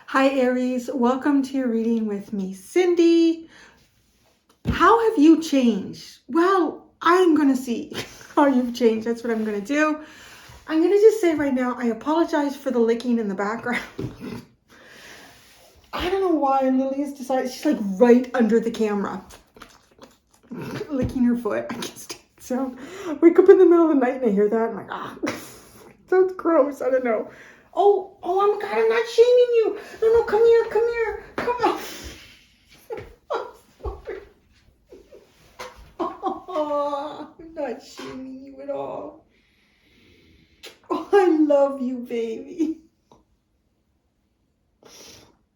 Hi Aries, welcome to your reading with me, Cindy. How have you changed? Well, I'm going to see how you've changed. That's what I'm going to do. I'm going to just say right now, I apologize for the licking in the background. I don't know why Lily's decided, she's like right under the camera, licking her foot. I just sound, wake up in the middle of the night and I hear that. I'm like, sounds gross. I don't know. Oh, I'm God, I'm not shaming you. No, come here, come on. Oh, I'm not shaming you at all. Oh, I love you, baby.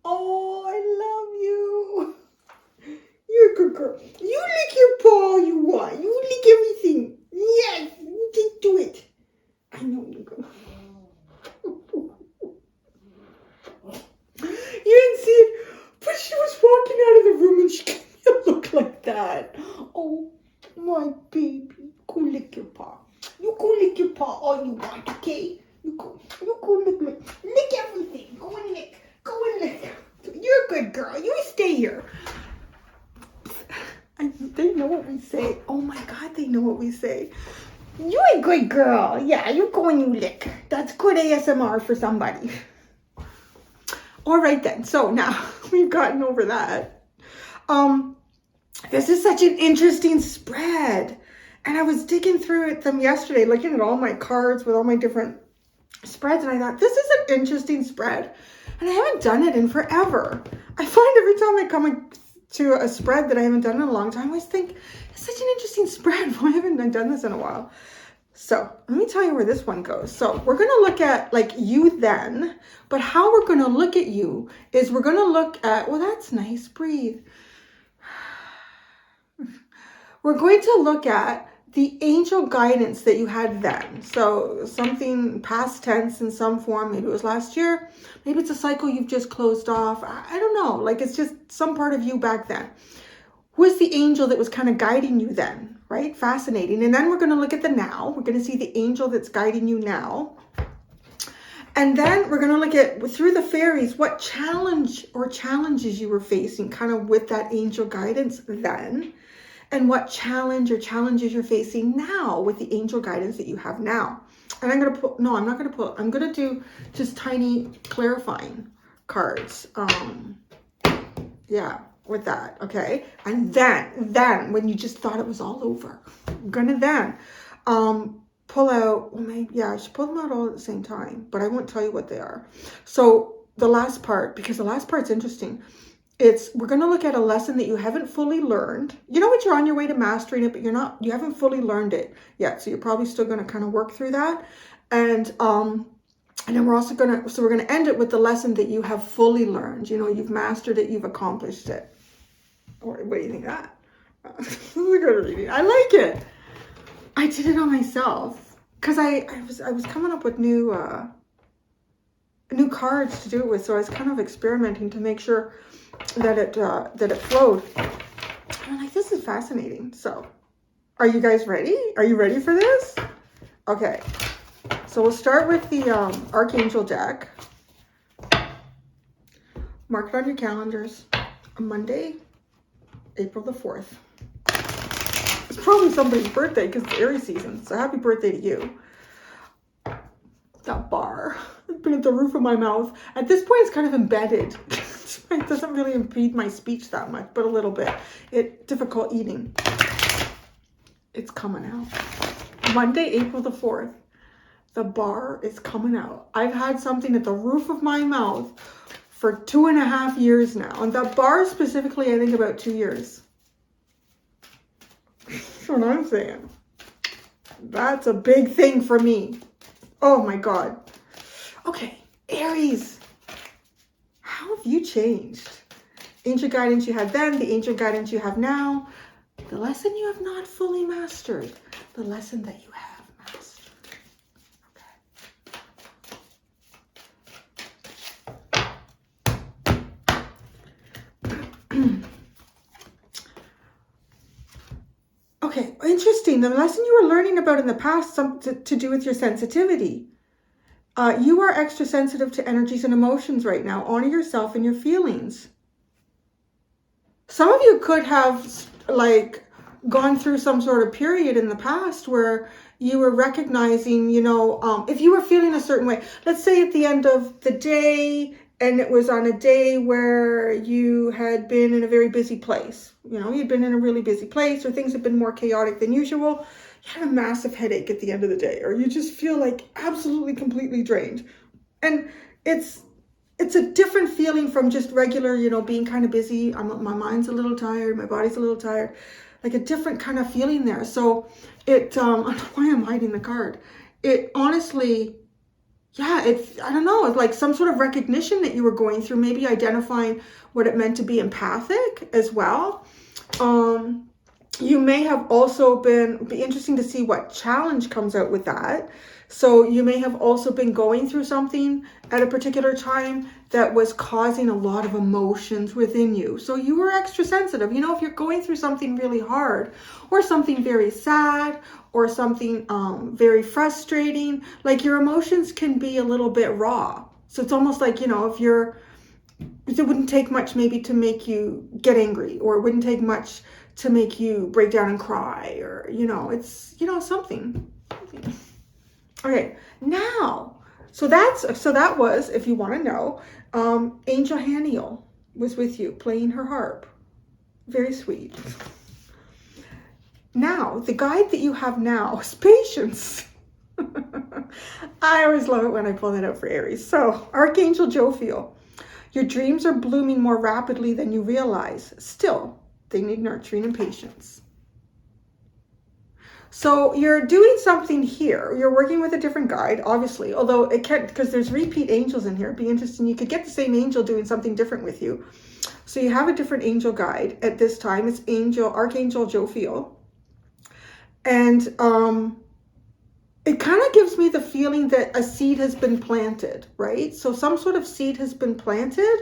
Oh, I love you. You're a good girl. You lick your paw all you want. You lick everything. Yes, you can do it. I know you go. You didn't see it, but she was walking out of the room and she gave me a look like that. Oh, my baby. Go lick your paw. You go lick your paw all you want, okay? You go lick everything. Go and lick. You're a good girl. You stay here. They know what we say. Oh my God, they know what we say. You a good girl. Yeah, you go and you lick. That's good ASMR for somebody. All right then. So now we've gotten over that. This is such an interesting spread. And I was digging through them yesterday, looking at all my cards with all my different spreads. And I thought, this is an interesting spread. And I haven't done it in forever. I find every time I come to a spread that I haven't done in a long time, I always think, it's such an interesting spread. Why haven't I done this in a while? So let me tell you where this one goes. So we're going to look at like you then, but how we're going to look at you is we're going to look at, well, that's nice. Breathe. We're going to look at the angel guidance that you had then. So something past tense in some form, maybe it was last year, maybe it's a cycle you've just closed off. I don't know. Like it's just some part of you back then. Who is the angel that was kind of guiding you then, right? Fascinating. And then we're going to look at the now. We're going to see the angel that's guiding you now. And then we're going to look at, through the fairies, what challenge or challenges you were facing kind of with that angel guidance then. And what challenge or challenges you're facing now with the angel guidance that you have now. And I'm going to pull, no, I'm not going to pull, I'm going to do just tiny clarifying cards. Yeah, with that, okay? And then, when you just thought it was all over, I'm going to then pull out, well, maybe, yeah, I should pull them out all at the same time, but I won't tell you what they are. So the last part, because the last part's interesting, we're going to look at a lesson that you haven't fully learned. You know what, you're on your way to mastering it, but you haven't fully learned it yet. So you're probably still going to kind of work through that. And then we're also going to end it with the lesson that you have fully learned. You know, you've mastered it, you've accomplished it. Or what do you think of that? This is a good reading. I like it. I did it on myself because I was coming up with new cards to do it with. So I was kind of experimenting to make sure that it flowed. And I'm like, this is fascinating. So are you guys ready? Are you ready for this? Okay. So we'll start with the Archangel deck. Mark it on your calendars. Monday, April the 4th. It's probably somebody's birthday because it's Aries season. So happy birthday to you. That bar. It's been at the roof of my mouth. At this point, it's kind of embedded. It doesn't really impede my speech that much, but a little bit. Difficult eating. It's coming out. Monday, April the 4th. The bar is coming out. I've had something at the roof of my mouth for 2.5 years now. And that bar specifically, I think about 2 years. That's what I'm saying. That's a big thing for me. Oh my God. Okay, Aries. How have you changed? Angel guidance you had then, the angel guidance you have now. The lesson you have not fully mastered. The lesson that you have mastered. Okay. Okay, interesting. the lesson you were learning about in the past, something to do with your sensitivity. You are extra sensitive to energies and emotions right now. Honor yourself and your feelings. Some of you could have like gone through some sort of period in the past where you were recognizing, you know, if you were feeling a certain way, let's say at the end of the day, and it was on a day where you had been in a very busy place, you know, you'd been in a really busy place, or things had been more chaotic than usual. You had a massive headache at the end of the day, or you just feel like absolutely completely drained. And it's a different feeling from just regular, you know, being kind of busy. My mind's a little tired, my body's a little tired, like a different kind of feeling there. So it, I don't know why I'm hiding the card. It honestly, yeah, I don't know, it's like some sort of recognition that you were going through, maybe identifying what it meant to be empathic as well. You may have also be interesting to see what challenge comes out with that. So you may have also been going through something at a particular time that was causing a lot of emotions within you. So you were extra sensitive. You know, if you're going through something really hard, or something very sad, or something very frustrating, like your emotions can be a little bit raw. So it's almost like, you know, it wouldn't take much maybe to make you get angry, or it wouldn't take much to make you break down and cry, or, you know, it's, you know, something. Okay, now, so that was, if you want to know, Angel Haniel was with you playing her harp. Very sweet. Now, the guide that you have now is patience. I always love it when I pull that out for Aries. So, Archangel Jophiel, your dreams are blooming more rapidly than you realize. Still, they need nurturing and patience. So you're doing something here. You're working with a different guide, obviously, although it can't, because there's repeat angels in here. It'd be interesting. You could get the same angel doing something different with you. So you have a different angel guide at this time. It's Archangel Jophiel. And it kind of gives me the feeling that a seed has been planted, right? So some sort of seed has been planted,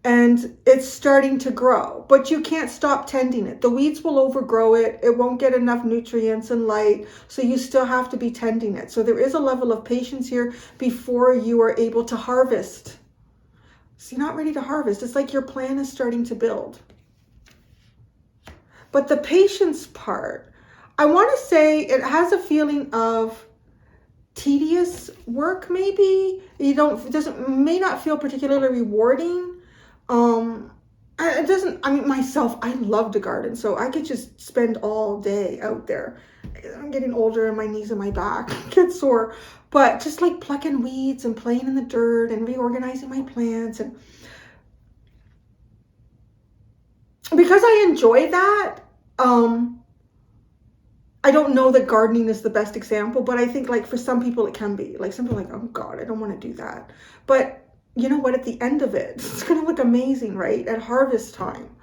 and it's starting to grow, but you can't stop tending it. The weeds will overgrow it. It won't get enough nutrients and light. So you still have to be tending it. So there is a level of patience here before you are able to harvest. So you're not ready to harvest. It's like your plan is starting to build. But the patience part, I want to say it has a feeling of tedious work, maybe. May not feel particularly rewarding. Myself, I love to garden, so I could just spend all day out there. I'm getting older and my knees and my back get sore, but just like plucking weeds and playing in the dirt and reorganizing my plants, and because I enjoy that, I don't know that gardening is the best example, but I think like for some people it can be. Like some people are like, oh God, I don't want to do that. But you know what, at the end of it, it's going to look amazing, right? At harvest time.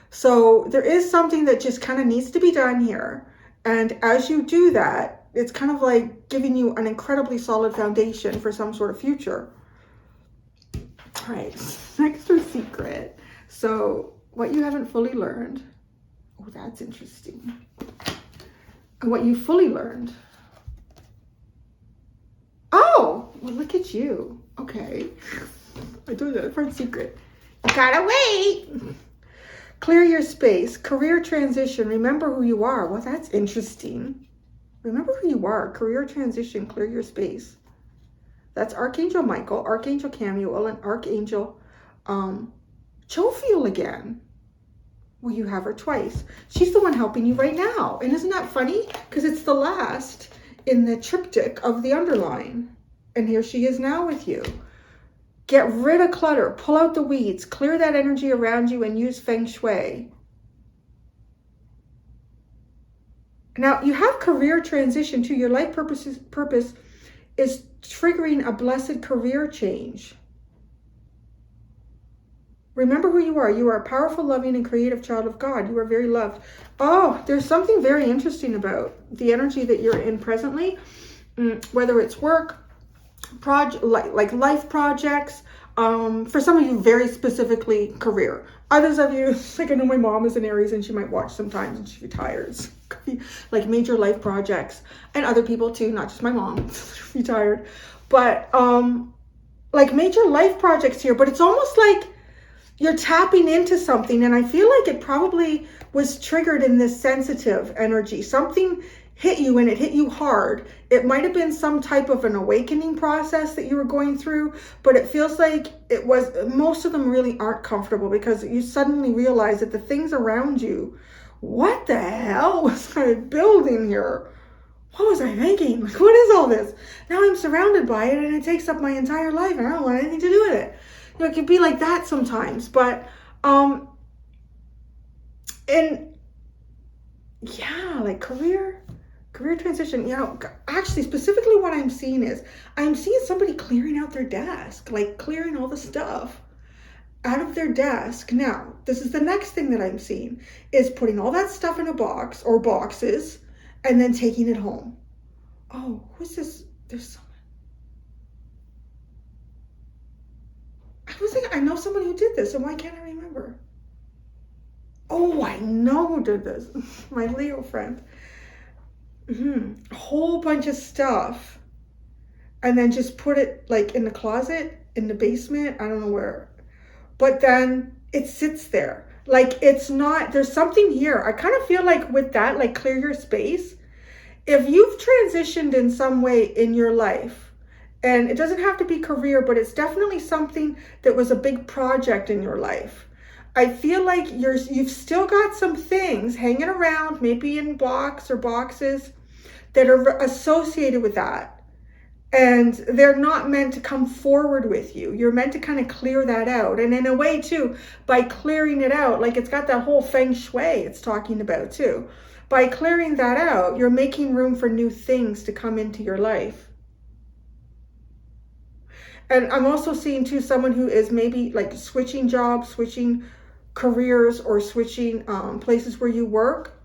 So there is something that just kind of needs to be done here. And as you do that, it's kind of like giving you an incredibly solid foundation for some sort of future. All right, next or secret. So what you haven't fully learned. Oh, that's interesting. And what you fully learned. Oh, well, look at you. Okay. I do that for a secret. You gotta wait. Clear your space. Career transition. Remember who you are. Well, that's interesting. Remember who you are. Career transition. Clear your space. That's Archangel Michael, Archangel Camuel, and Archangel Jophiel again. Well, you have her twice. She's the one helping you right now. And isn't that funny? Because it's the last in the triptych of the underline. And here she is now with you. Get rid of clutter. Pull out the weeds. Clear that energy around you and use Feng Shui. Now, you have career transition too. Your life purpose is triggering a blessed career change. Remember who you are. You are a powerful, loving, and creative child of God. You are very loved. Oh, there's something very interesting about the energy that you're in presently, whether it's work, like life projects, for some of you very specifically career. Others of you, like I know my mom is an Aries and she might watch sometimes and she retires. Like major life projects, and other people too, not just my mom, retired. But like major life projects here, but it's almost like you're tapping into something, and I feel like it probably was triggered in this sensitive energy. Something hit you and it hit you hard. It might have been some type of an awakening process that you were going through, but it feels like it was, most of them really aren't comfortable because you suddenly realize that the things around you, what the hell was I building here? What was I thinking? Like, what is all this? Now I'm surrounded by it and it takes up my entire life and I don't want anything to do with it. You know, it can be like that sometimes, but, and yeah, like career transition, you know, actually specifically what I'm seeing is, I'm seeing somebody clearing out their desk, like clearing all the stuff out of their desk. Now, this is the next thing that I'm seeing, is putting all that stuff in a box or boxes and then taking it home. Oh, who's this? There's someone. I know somebody who did this, and why can't I remember? Oh, I know who did this. My Leo friend. A whole bunch of stuff, and then just put it like in the closet, in the basement, I don't know where. But then it sits there. Like it's not, there's something here. I kind of feel like with that, like clear your space. If you've transitioned in some way in your life, and it doesn't have to be career, but it's definitely something that was a big project in your life. I feel like you've still got some things hanging around, maybe in box or boxes that are associated with that. And they're not meant to come forward with you. You're meant to kind of clear that out. And in a way too, by clearing it out, like it's got that whole feng shui it's talking about too. By clearing that out, you're making room for new things to come into your life. And I'm also seeing too, someone who is maybe like switching jobs, switching careers, or switching places where you work.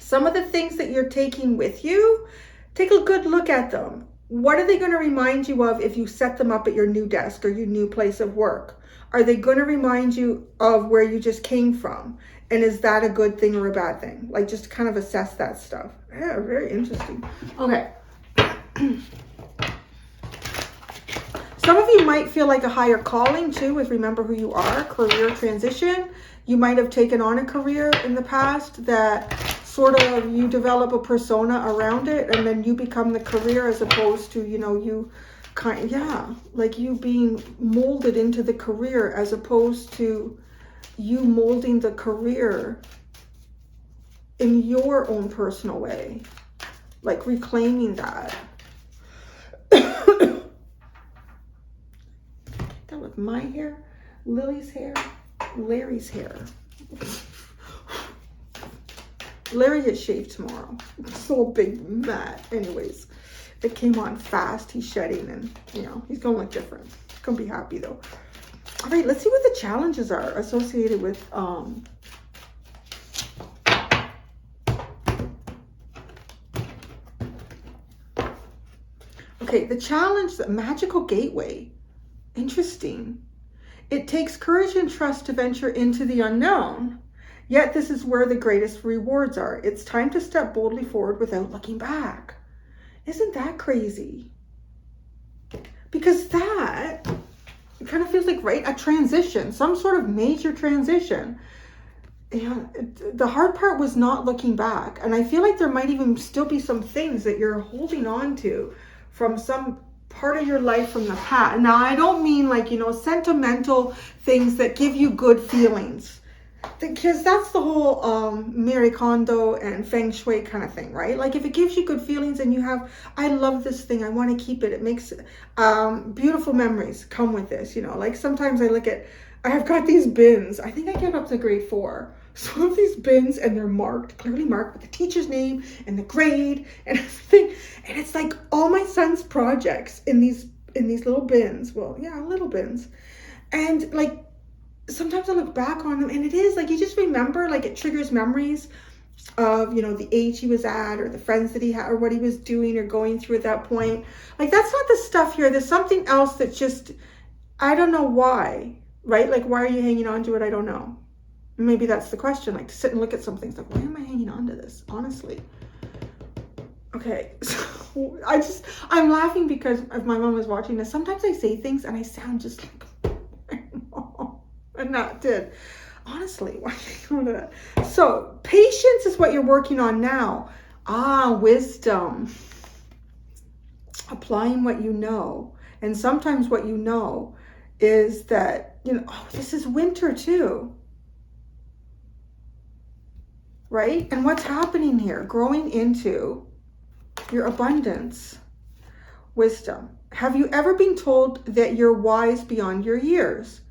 Some of the things that you're taking with you, take a good look at them. What are they going to remind you of if you set them up at your new desk or your new place of work? Are they going to remind you of where you just came from? And is that a good thing or a bad thing? Like just kind of assess that stuff. Yeah, very interesting. Okay. Some of you might feel like a higher calling too with remember who you are, career transition. You might have taken on a career in the past that sort of you develop a persona around it and then you become the career as opposed to, you know, you kind of, yeah, like you being molded into the career as opposed to you molding the career in your own personal way, like reclaiming that. That was my hair, Lily's hair, Larry's hair. Larry gets shaved tomorrow. It's so big mat. Anyways, it came on fast. He's shedding and, you know, he's going to look different. He's going to be happy though. All right, let's see what the challenges are associated with okay, the challenge, the magical gateway. Interesting. It takes courage and trust to venture into the unknown. Yet this is where the greatest rewards are. It's time to step boldly forward without looking back. Isn't that crazy? Because that, it kind of feels like, right, a transition, some sort of major transition. And the hard part was not looking back. And I feel like there might even still be some things that you're holding on to from some part of your life from the past. Now, I don't mean like, you know, sentimental things that give you good feelings. Because that's the whole Marie Kondo and Feng Shui kind of thing, right? Like if it gives you good feelings and you have, I love this thing, I want to keep it. It makes beautiful memories come with this, you know. Like sometimes I look at, I've got these bins. I think I get up to grade 4. So I have these bins and they're marked, clearly marked with the teacher's name and the grade and everything. And it's like all my son's projects in these little bins. Well, yeah, little bins. And like, sometimes I look back on them and it is like, you just remember, like it triggers memories of, you know, the age he was at or the friends that he had or what he was doing or going through at that point. Like that's not the stuff here. There's something else that just, I don't know why, right? Like, why are you hanging on to it? I don't know. Maybe that's the question, like to sit and look at something. It's like, why am I hanging on to this? Honestly. Okay, so I'm laughing because if my mom was watching this, sometimes I say things and I sound just like, and not did. Honestly, why am I doing that? So patience is what you're working on now. Wisdom. Applying what you know. And sometimes what you know is that, this is winter too. Right? And what's happening here? Growing into your abundance. Wisdom. Have you ever been told that you're wise beyond your years?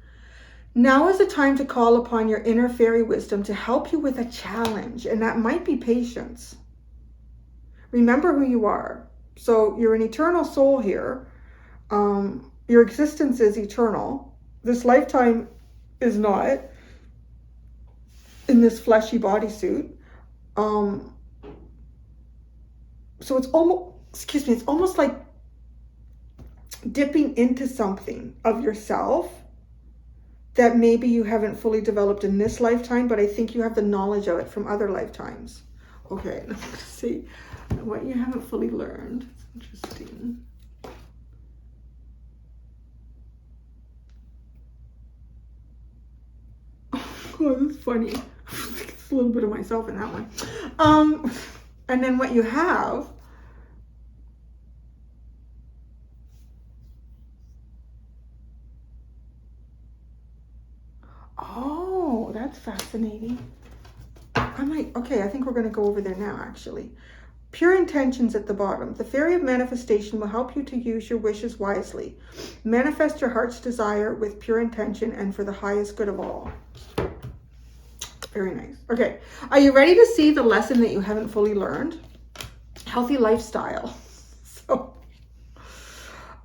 Now is the time to call upon your inner fairy wisdom to help you with a challenge. And that might be patience. Remember who you are. So you're an eternal soul here. Your existence is eternal. This lifetime is not in this fleshy bodysuit. So it's almost like dipping into something of yourself that maybe you haven't fully developed in this lifetime, but I think you have the knowledge of it from other lifetimes. Okay, let's see what you haven't fully learned. It's interesting. Oh, that's funny. It's a little bit of myself in that one. And then what you have, oh, that's fascinating. Okay, I think we're going to go over there now, actually. Pure intentions at the bottom. The fairy of manifestation will help you to use your wishes wisely. Manifest your heart's desire with pure intention and for the highest good of all. Very nice. Okay, are you ready to see the lesson that you haven't fully learned? Healthy lifestyle. So,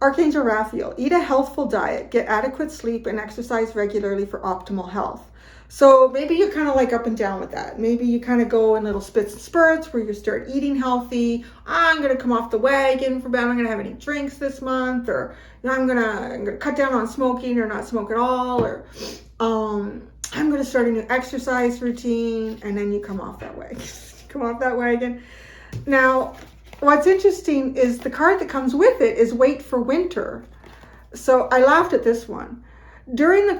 Archangel Raphael, eat a healthful diet, get adequate sleep, and exercise regularly for optimal health. So maybe you're kind of like up and down with that. Maybe you kind of go in little spits and spurts where you start eating healthy. I'm going to come off the wagon for bed. I'm going to have any drinks this month, or I'm going to cut down on smoking or not smoke at all, or I'm going to start a new exercise routine, and then you come off that wagon. Come off that wagon. Now, what's interesting is the card that comes with it is wait for winter. So I laughed at this one. During the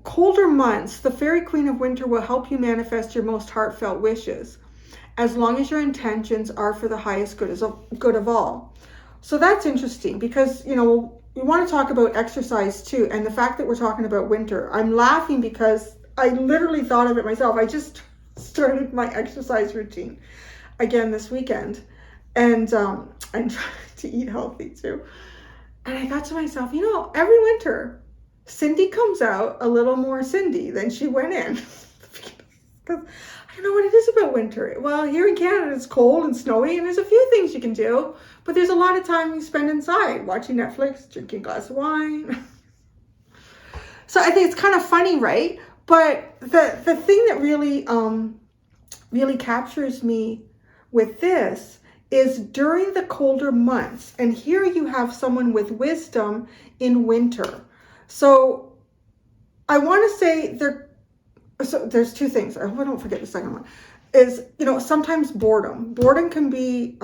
colder months, the fairy queen of winter will help you manifest your most heartfelt wishes, as long as your intentions are for the highest good of all. So that's interesting because, we want to talk about exercise too. And the fact that we're talking about winter, I'm laughing because I literally thought of it myself. I just started my exercise routine again this weekend, and I'm trying to eat healthy too. And I thought to myself, every winter, Cindy comes out a little more Cindy than she went in. Because I don't know what it is about winter. Well, here in Canada, it's cold and snowy, and there's a few things you can do, but there's a lot of time you spend inside watching Netflix, drinking a glass of wine. So I think it's kind of funny, right? But the thing that really captures me with this is during the colder months, and here you have someone with wisdom in winter. So I want to say there's two things. I hope I don't forget the second one. Is, sometimes boredom. Boredom can be,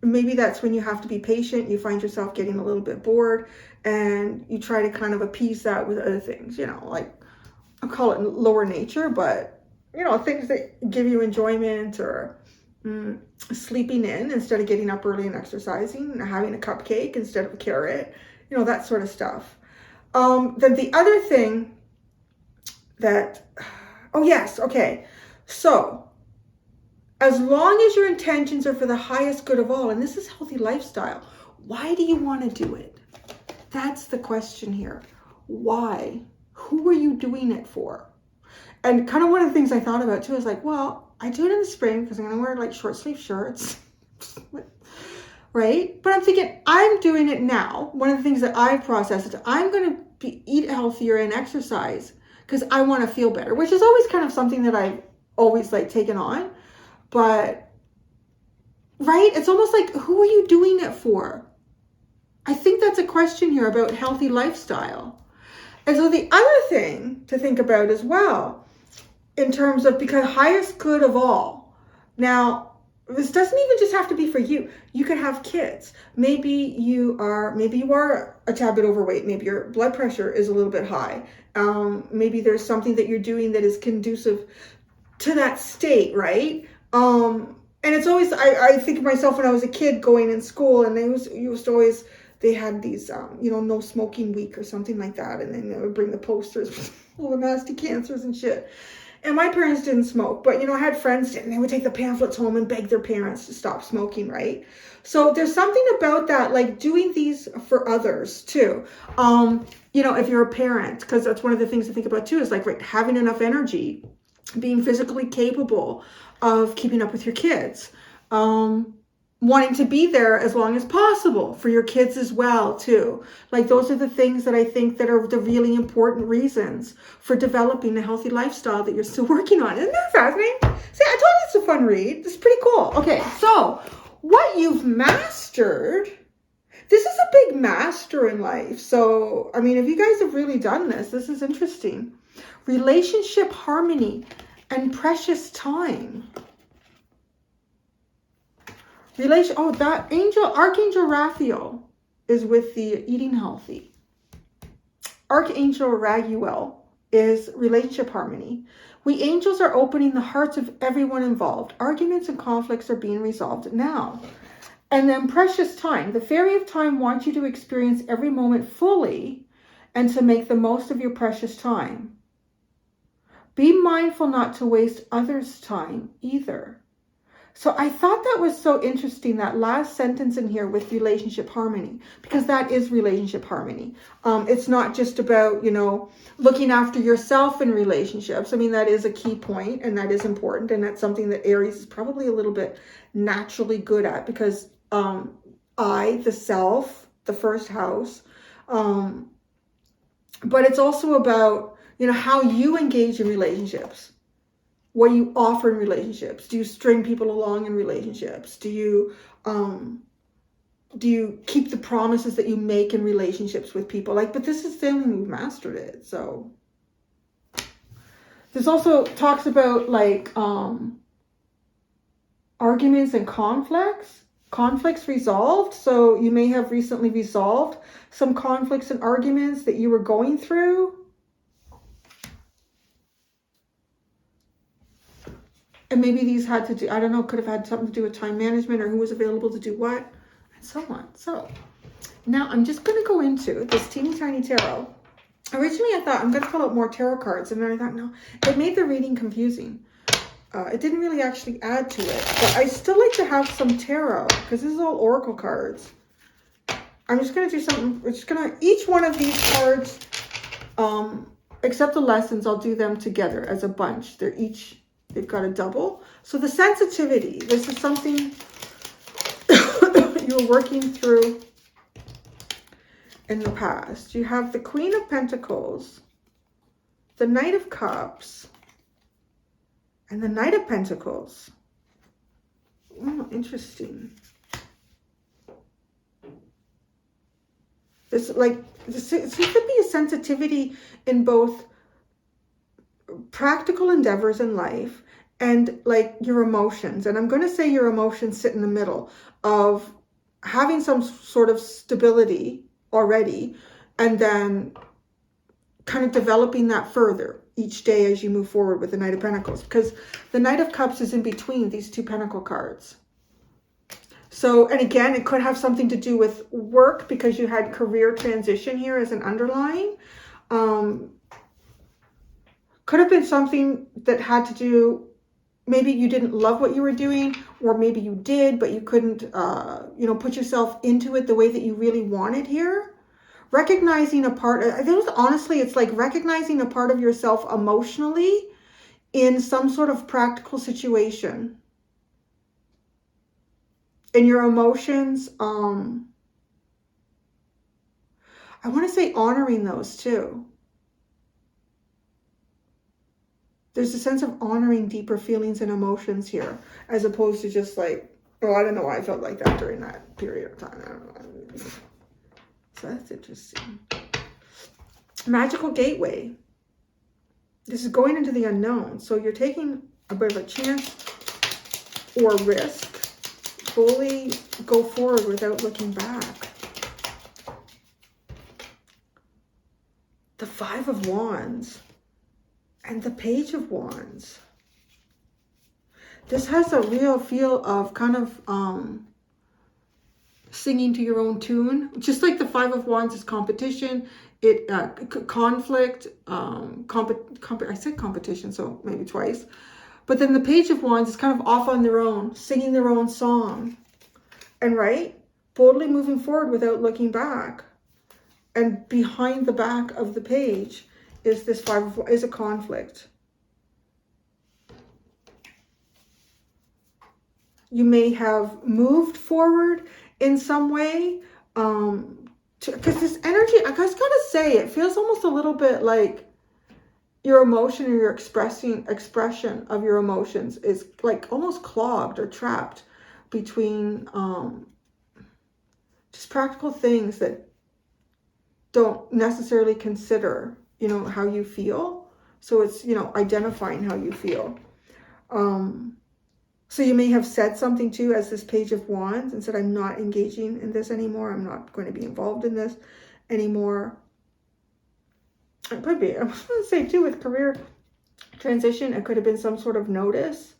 maybe that's when you have to be patient. You find yourself getting a little bit bored and you try to kind of appease that with other things, like I'll call it lower nature, but, things that give you enjoyment, or sleeping in instead of getting up early and exercising, and having a cupcake instead of a carrot. That sort of stuff. Then the other thing so as long as your intentions are for the highest good of all, and this is healthy lifestyle, why do you want to do it? That's the question here. Why? Who are you doing it for? And kind of one of the things I thought about too is like, well, I do it in the spring because I'm going to wear like short sleeve shirts. Right? But I'm thinking, I'm doing it now. One of the things that I've processed is I'm going to eat healthier and exercise because I want to feel better, which is always kind of something that I've always taken on. But, right? It's almost like, who are you doing it for? I think that's a question here about healthy lifestyle. And so the other thing to think about as well, in terms of, because highest good of all. Now, this doesn't even just have to be for you. You could have kids. Maybe you are a tad bit overweight. Maybe your blood pressure is a little bit high. Maybe there's something that you're doing that is conducive to that state, right? And it's always, I think of myself when I was a kid going in school, and they had these, no smoking week or something like that. And then they would bring the posters with all the nasty cancers and shit. And my parents didn't smoke, but, I had friends and they would take the pamphlets home and beg their parents to stop smoking, right? So there's something about that, like doing these for others too. If you're a parent, because that's one of the things to think about too, is like, right, having enough energy, being physically capable of keeping up with your kids, wanting to be there as long as possible for your kids as well too. Like, those are the things that I think that are the really important reasons for developing a healthy lifestyle that you're still working on. Isn't that fascinating? See, I told you it's a fun read. It's pretty cool. Okay, so what you've mastered, this is a big master in life. So, I mean, if you guys have really done this is interesting. Relationship harmony and precious time. That Archangel Raphael is with the eating healthy. Archangel Raguel is relationship harmony. We angels are opening the hearts of everyone involved. Arguments and conflicts are being resolved now. And then precious time. The fairy of time wants you to experience every moment fully and to make the most of your precious time. Be mindful not to waste others' time either. So I thought that was so interesting, that last sentence in here with relationship harmony, because that is relationship harmony. It's not just about, looking after yourself in relationships. I mean, that is a key point, and that is important. And that's something that Aries is probably a little bit naturally good at, because the self, the first house. But it's also about, how you engage in relationships. What you offer in relationships. Do you string people along in relationships? Do you keep the promises that you make in relationships with people? But this is saying we've mastered it. So this also talks about arguments and conflicts resolved. So you may have recently resolved some conflicts and arguments that you were going through. And maybe these had to do, I don't know, could have had something to do with time management or who was available to do what, and so on. So now I'm just going to go into this teeny tiny tarot. Originally, I thought I'm going to pull out more tarot cards. And then I thought, no, it made the reading confusing. It didn't really actually add to it. But I still like to have some tarot, because this is all oracle cards. I'm just going to do something. We're just going to, each one of these cards, except the lessons, I'll do them together as a bunch. They've got a double. So the sensitivity, this is something you're working through in the past. You have the Queen of Pentacles, the Knight of Cups, and the Knight of Pentacles. Oh, interesting. This seems to be a sensitivity in both practical endeavors in life and your emotions. And I'm going to say your emotions sit in the middle of having some sort of stability already, and then kind of developing that further each day as you move forward with the Knight of Pentacles, because the Knight of Cups is in between these two Pentacle cards. So, and again, it could have something to do with work, because you had career transition here as an underlying. Could have been something that had to do, maybe you didn't love what you were doing, or maybe you did, but you couldn't, put yourself into it the way that you really wanted here. Recognizing a part, honestly, it's like recognizing a part of yourself emotionally in some sort of practical situation. And your emotions, I want to say honoring those too. There's a sense of honoring deeper feelings and emotions here, as opposed to just I don't know why I felt like that during that period of time. I don't know. So that's interesting. Magical gateway. This is going into the unknown. So you're taking a bit of a chance or risk. Fully go forward without looking back. The Five of Wands and the Page of Wands. This has a real feel of kind of singing to your own tune. Just like the Five of Wands is competition, conflict, I said competition, so maybe twice. But then the Page of Wands is kind of off on their own, singing their own song. And right, boldly moving forward without looking back. And behind the back of the page is this is a conflict. You may have moved forward in some way, because this energy, I just gotta say, it feels almost a little bit like your emotion or your expression of your emotions is like almost clogged or trapped between just practical things that don't necessarily consider, you know, how you feel. So it's, you know, identifying how you feel. So you may have said something too as this Page of Wands and said, I'm not engaging in this anymore. I'm not going to be involved in this anymore. It could be, I was going to say too, with career transition, it could have been some sort of notice.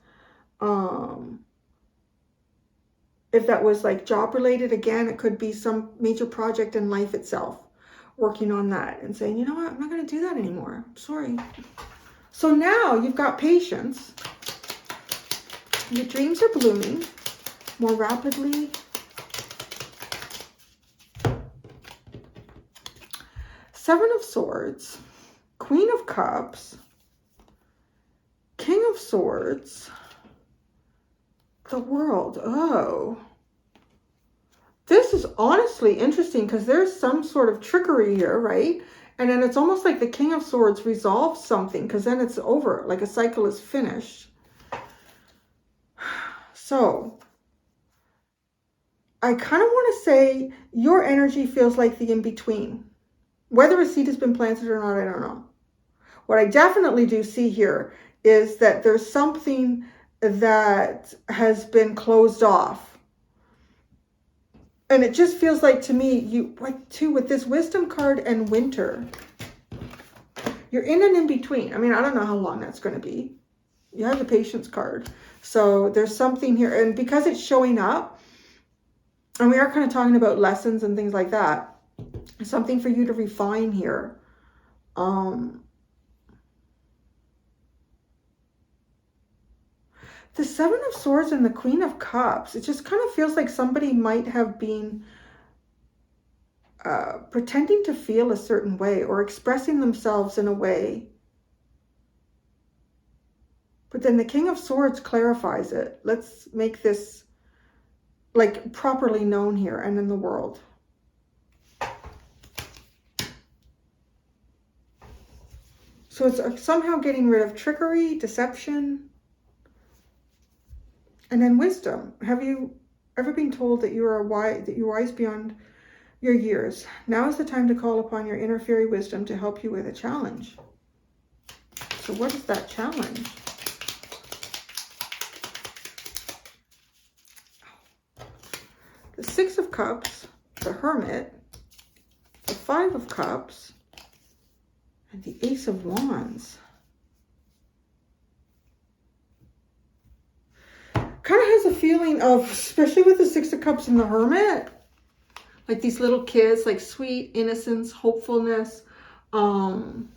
If that was like job related, again, it could be some major project in life itself. Working on that and saying, you know what, I'm not going to do that anymore. I'm sorry. So now you've got patience. Your dreams are blooming more rapidly. Seven of Swords, Queen of Cups, King of Swords, the World. Oh, this is honestly interesting because there's some sort of trickery here, right? And then it's almost like the King of Swords resolves something because then it's over, like a cycle is finished. So I kind of want to say your energy feels like the in-between. Whether a seed has been planted or not, I don't know. What I definitely do see here is that there's something that has been closed off. And it just feels like to me, you like too, with this Wisdom card and Winter, you're in an in-between. I mean, I don't know how long that's going to be. You have the Patience card. So there's something here. And because it's showing up, and we are kind of talking about lessons and things like that, something for you to refine here. The Seven of Swords and the Queen of Cups, it just kind of feels like somebody might have been pretending to feel a certain way or expressing themselves in a way. But then the King of Swords clarifies it. Let's make this like properly known here and in the world. So it's somehow getting rid of trickery, deception, and then wisdom. Have you ever been told that you're wise beyond your years? Now is the time to call upon your inner fairy wisdom to help you with a challenge. So what is that challenge? The Six of Cups, the Hermit, the Five of Cups, and the Ace of Wands. Kind of has a feeling of, especially with the Six of Cups and the Hermit, like these little kids, like sweet innocence, hopefulness. And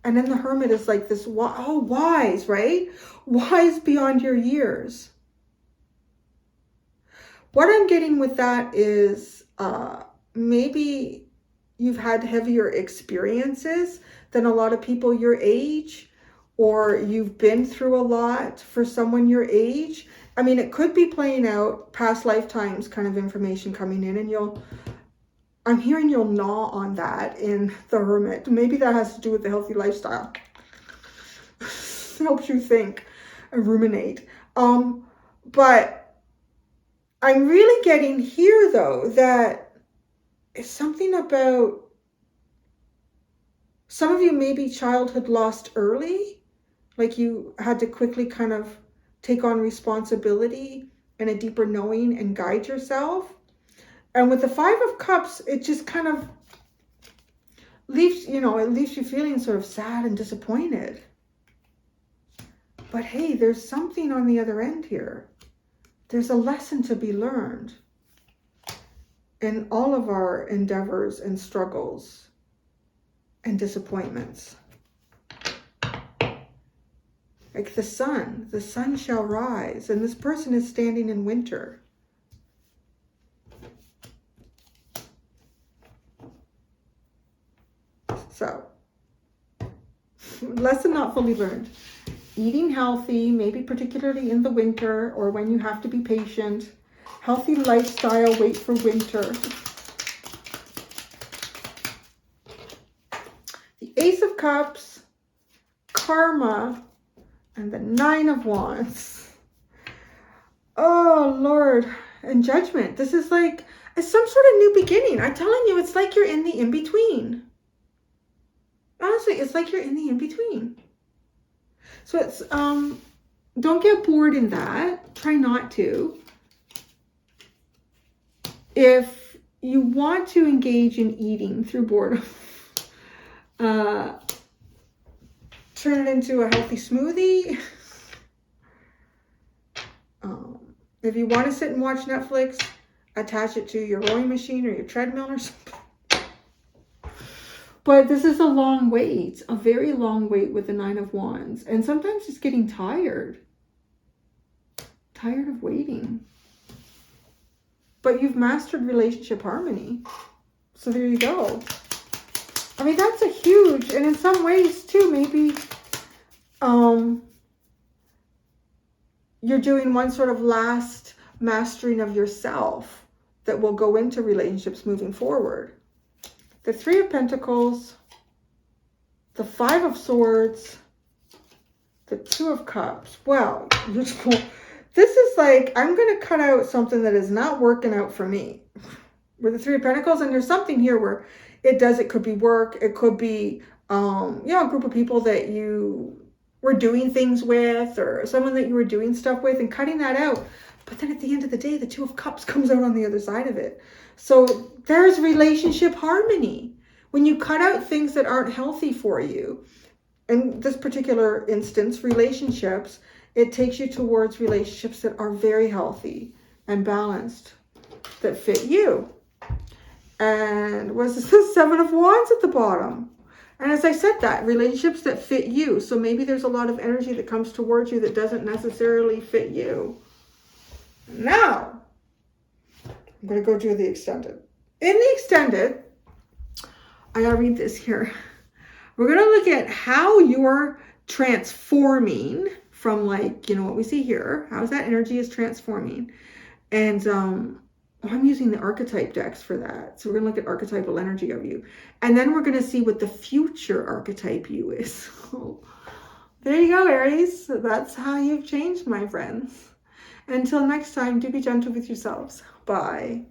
then the Hermit is like this, wise, right? Wise beyond your years. What I'm getting with that is maybe you've had heavier experiences than a lot of people your age, or you've been through a lot for someone your age. I mean, it could be playing out past lifetimes kind of information coming in, and I'm hearing you'll gnaw on that in the Hermit. Maybe that has to do with the healthy lifestyle. It helps you think and ruminate. But I'm really getting here, though, that it's something about Some of you maybe childhood lost early, like you had to quickly kind of take on responsibility and a deeper knowing and guide yourself. And with the Five of Cups, it just kind of leaves, you know, it leaves you feeling sort of sad and disappointed. But hey, there's something on the other end here. There's a lesson to be learned in all of our endeavors and struggles and disappointments. Like the sun shall rise, and this person is standing in winter. So, lesson not fully learned. Eating healthy, maybe particularly in the winter or when you have to be patient. Healthy lifestyle, wait for winter. The Ace of Cups, karma, and the Nine of Wands. Oh, Lord. And judgment. This is like some sort of new beginning. I'm telling you, it's like you're in the in-between. Honestly, it's like you're in the in-between. So it's, don't get bored in that. Try not to. If you want to engage in eating through boredom, turn it into a healthy smoothie. If you want to sit and watch Netflix, attach it to your rowing machine or your treadmill or something. But this is a long wait, a very long wait with the Nine of Wands. And sometimes just getting tired. Tired of waiting. But you've mastered relationship harmony. So there you go. I mean, that's a huge, and in some ways too, maybe you're doing one sort of last mastering of yourself that will go into relationships moving forward. The Three of Pentacles, the Five of Swords, the Two of Cups. Wow, this is like, I'm going to cut out something that is not working out for me. With the Three of Pentacles, and there's something here where it could be work, it could be, you know, a group of people that you were doing things with, or someone that you were doing stuff with, and cutting that out. But then at the end of the day, the Two of Cups comes out on the other side of it. So there's relationship harmony. When you cut out things that aren't healthy for you, in this particular instance, relationships, it takes you towards relationships that are very healthy and balanced, that fit you. And was this the Seven of Wands at the bottom? And as I said that, relationships that fit you. So maybe there's a lot of energy that comes towards you that doesn't necessarily fit you. Now, I'm going to go do the extended. In the extended, I got to read this here. We're going to look at how you're transforming from, like, you know, what we see here. How that energy is transforming. And I'm using the archetype decks for that. So we're going to look at archetypal energy of you. And then we're going to see what the future archetype you is. So there you go, Aries. So that's how you've changed, my friends. Until next time, do be gentle with yourselves. Bye.